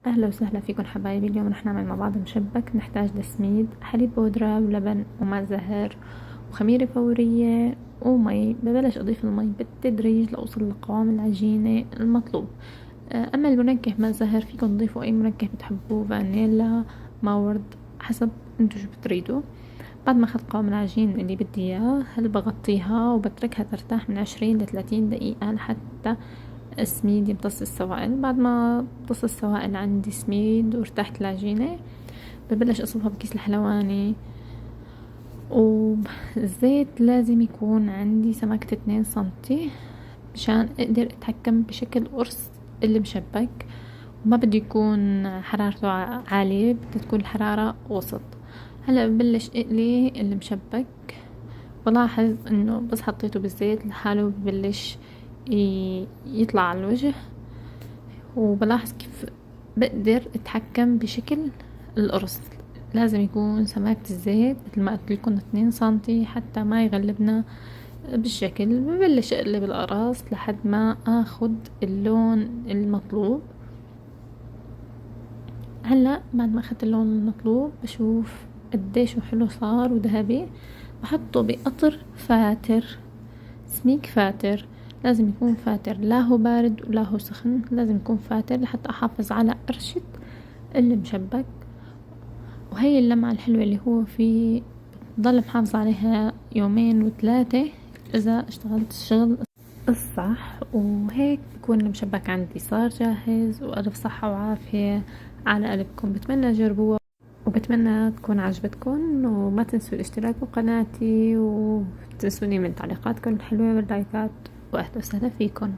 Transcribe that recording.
أهلا وسهلا فيكم حبايبي. اليوم رح نعمل مع بعض مشبك. نحتاج لسميد، حليب بودرة، ولبن، وماء زهر، وخميرة فورية، ومي. ببلش أضيف المي بالتدريج لأوصل لقوام العجينة المطلوب. أما المنكه ماء زهر فيكم تضيفوا أي منكه بتحبوه، فانيلا، ماورد، حسب انتو شو بتريدوا. بعد ما أخذت قوام العجين اللي بدي إياه، هل بغطيها وبتركها ترتاح من 20 ل 30 دقيقة لحتى السميد يمتص السوائل. بعد ما امتص السوائل عندي سميد وارتاحت العجينة، ببلش أصبها بكيس الحلواني. والزيت لازم يكون عندي سمكة 2 سنتي مشان أقدر أتحكم بشكل قرص المشبك. وما بده يكون حرارته عالية، بدها تكون الحرارة وسط. هلأ ببلش اقلي المشبك. بلاحظ انه بس حطيته بالزيت لحاله ببلش يطلع على الوجه. وبلاحظ كيف بقدر اتحكم بشكل القرص. لازم يكون سماكة الزيت مثل ما قلت لكم 2 سنتي حتى ما يغلبنا بالشكل. ببلش اقلب القرص لحد ما اخد اللون المطلوب. هلا بعد ما اخدت اللون المطلوب بشوف قديش حلو صار وذهبي. بحطه بقطر فاتر، سميك فاتر. لازم يكون فاتر، لا هو بارد ولا هو سخن، لازم يكون فاتر لحتى احافظ على قرشة المشبك. وهي اللمعة الحلوة اللي هو فيه بضل محافظة عليها 2 و3 اذا اشتغلت الشغل الصح. وهيك بكون المشبك عندي صار جاهز، والف صحة وعافية على قلبكم. بتمنى تجربوها وبتمنى تكون عجبتكم، وما تنسوا الاشتراك بقناتي، وتنسوني من تعليقاتكم الحلوة واللايكات. واهلا وسهلا فيكم.